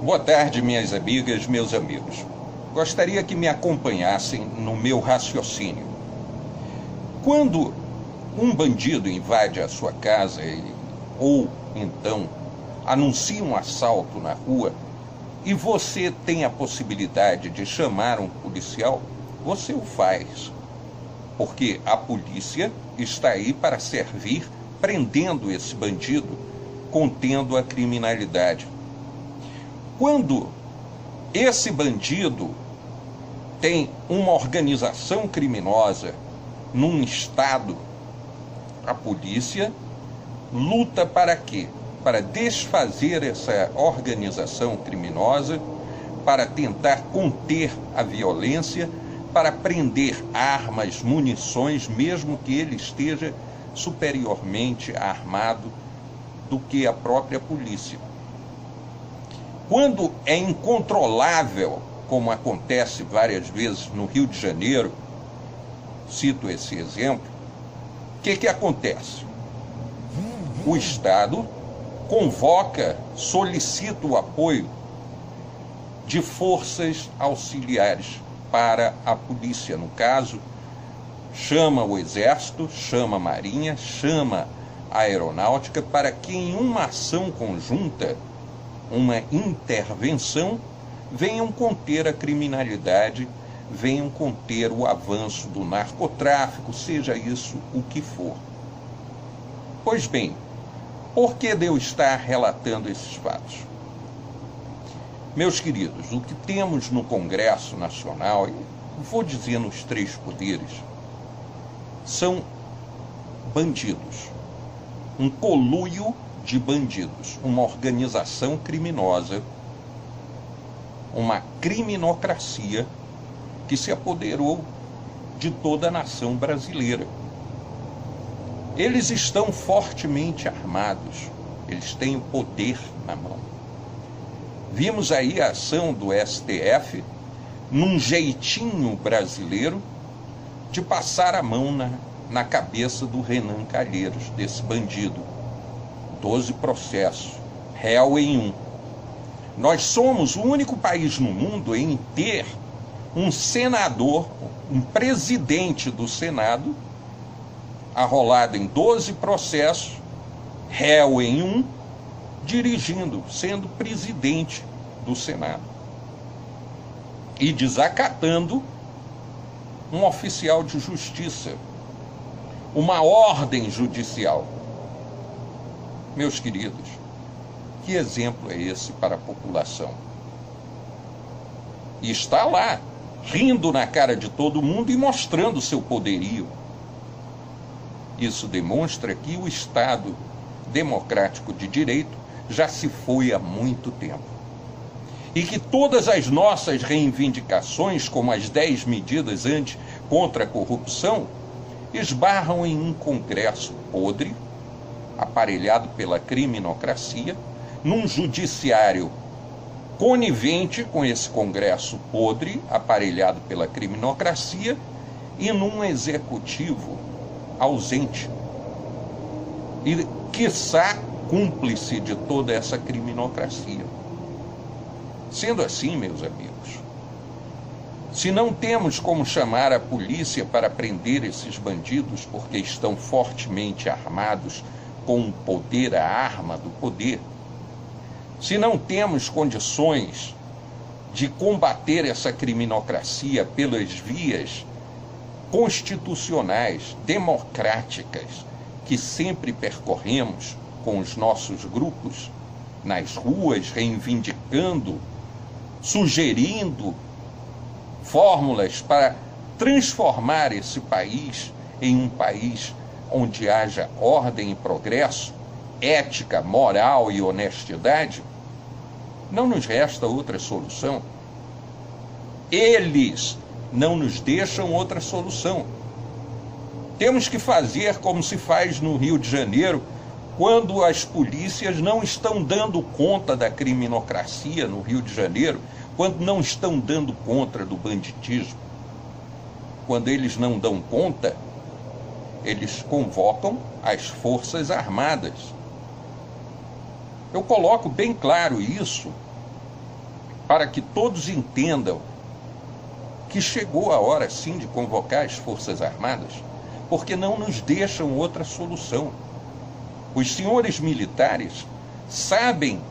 Boa tarde, minhas amigas, meus amigos. Gostaria que me acompanhassem no meu raciocínio. Quando um bandido invade a sua casa ou então anuncia um assalto na rua e você tem a possibilidade de chamar um policial, você o faz. Porque a polícia está aí para servir, prendendo esse bandido, contendo a criminalidade. Quando esse bandido tem uma organização criminosa num estado, a polícia luta para quê? Para desfazer essa organização criminosa, para tentar conter a violência, para prender armas, munições, mesmo que ele esteja superiormente armado do que a própria polícia. Quando é incontrolável, como acontece várias vezes no Rio de Janeiro, cito esse exemplo, o que acontece? O Estado convoca, solicita o apoio de forças auxiliares para a polícia. No caso, chama o Exército, chama a Marinha, chama a Aeronáutica, para que em uma ação conjunta, uma intervenção, venham conter a criminalidade, venham conter o avanço do narcotráfico, seja isso o que for. Pois bem, por que eu estar relatando esses fatos? Meus queridos, o que temos no Congresso Nacional, e vou dizer nos três poderes, são bandidos. Um conluio de bandidos, uma organização criminosa, uma criminocracia que se apoderou de toda a nação brasileira. Eles estão fortemente armados, eles têm o poder na mão. Vimos aí a ação do STF, num jeitinho brasileiro, de passar a mão na cabeça do Renan Calheiros, desse bandido. 12 processos, réu em 1. Nós somos o único país no mundo em ter um senador, um presidente do Senado, arrolado em 12 processos, réu em 1, dirigindo, sendo presidente do Senado. E desacatando um oficial de justiça, uma ordem judicial. Meus queridos, que exemplo é esse para a população? E está lá, rindo na cara de todo mundo e mostrando seu poderio. Isso demonstra que o Estado democrático de direito já se foi há muito tempo. E que todas as nossas reivindicações, como as 10 medidas contra a corrupção, esbarram em um Congresso podre, aparelhado pela criminocracia, num judiciário conivente com esse Congresso podre, aparelhado pela criminocracia, e num executivo ausente e, quiçá, cúmplice de toda essa criminocracia. Sendo assim, meus amigos, se não temos como chamar a polícia para prender esses bandidos porque estão fortemente armados com o poder, a arma do poder, se não temos condições de combater essa criminocracia pelas vias constitucionais, democráticas, que sempre percorremos com os nossos grupos nas ruas, reivindicando, sugerindo fórmulas para transformar esse país em um país onde haja ordem e progresso, ética, moral e honestidade, não nos resta outra solução. Eles não nos deixam outra solução. Temos que fazer como se faz no Rio de Janeiro, quando as polícias não estão dando conta da criminocracia no Rio de Janeiro, quando não estão dando conta do banditismo. Quando eles não dão conta, eles convocam as Forças Armadas. Eu coloco bem claro isso para que todos entendam que chegou a hora, sim, de convocar as Forças Armadas, porque não nos deixam outra solução. Os senhores militares sabem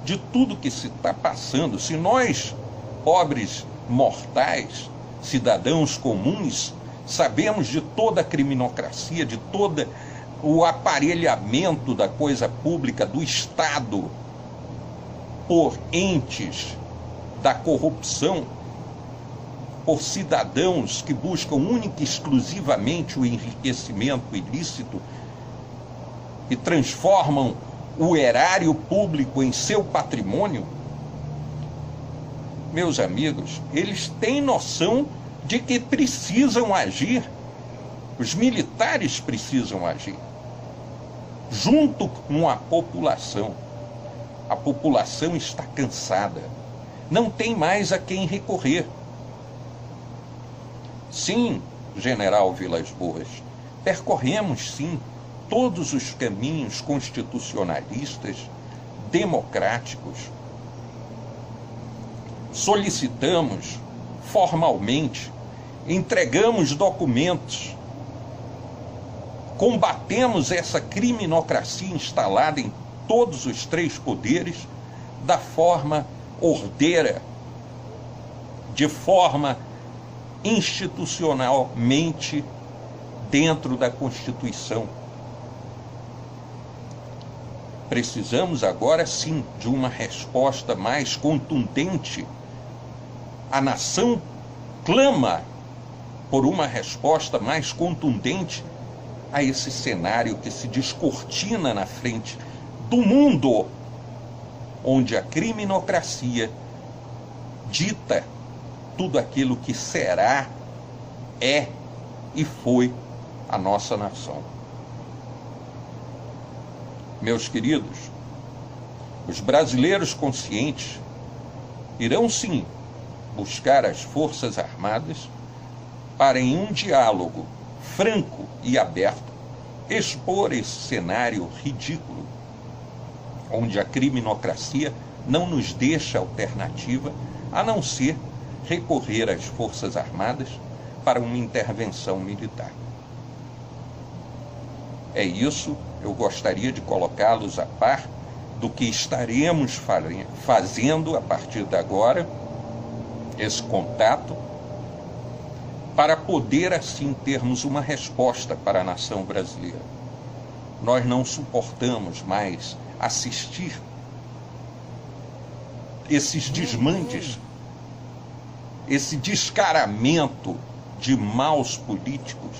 de tudo que se está passando. Se nós, pobres mortais, cidadãos comuns, sabemos de toda a criminocracia, de todo o aparelhamento da coisa pública, do Estado, por entes da corrupção, por cidadãos que buscam única e exclusivamente o enriquecimento ilícito e transformam o erário público em seu patrimônio, meus amigos, eles têm noção de que precisam agir. Os militares precisam agir, junto com a população. A população está cansada, não tem mais a quem recorrer. Sim, General Vilas Boas, percorremos sim todos os caminhos constitucionalistas, democráticos. Solicitamos formalmente, entregamos documentos, combatemos essa criminocracia instalada em todos os três poderes da forma ordeira, de forma institucionalmente dentro da Constituição. Precisamos agora sim de uma resposta mais contundente. A nação clama por uma resposta mais contundente a esse cenário que se descortina na frente do mundo, onde a criminocracia dita tudo aquilo que será, é e foi a nossa nação. Meus queridos, os brasileiros conscientes irão sim buscar as Forças Armadas para, em um diálogo franco e aberto, expor esse cenário ridículo, onde a criminocracia não nos deixa alternativa a não ser recorrer às Forças Armadas para uma intervenção militar. É isso, eu gostaria de colocá-los a par do que estaremos fazendo a partir de agora, esse contato, para poder assim termos uma resposta para a nação brasileira. Nós não suportamos mais assistir esses desmandes, esse descaramento de maus políticos,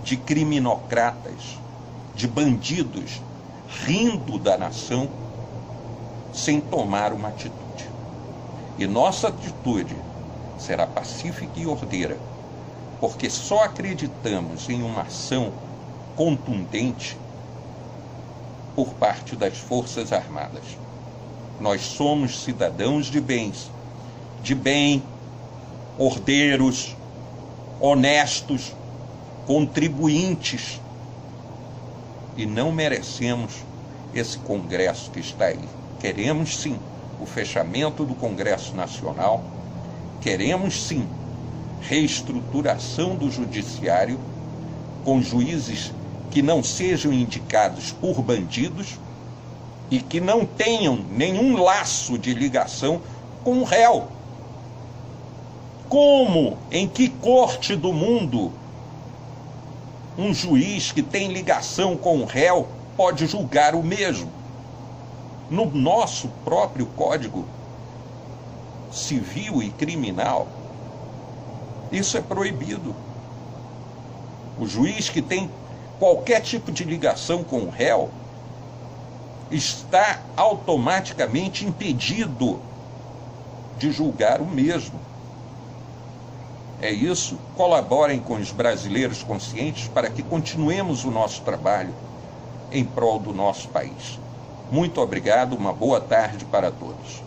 de criminocratas, de bandidos, rindo da nação, sem tomar uma atitude. E nossa atitude será pacífica e ordeira, porque só acreditamos em uma ação contundente por parte das Forças Armadas. Nós somos cidadãos de bem, ordeiros, honestos, contribuintes, e não merecemos esse Congresso que está aí. Queremos sim o fechamento do Congresso Nacional, queremos sim reestruturação do Judiciário, com juízes que não sejam indicados por bandidos e que não tenham nenhum laço de ligação com o réu. Como, em que corte do mundo, um juiz que tem ligação com o réu pode julgar o mesmo? No nosso próprio Código Civil e Criminal, isso é proibido. O juiz que tem qualquer tipo de ligação com o réu está automaticamente impedido de julgar o mesmo. É isso, colaborem com os brasileiros conscientes para que continuemos o nosso trabalho em prol do nosso país. Muito obrigado, uma boa tarde para todos.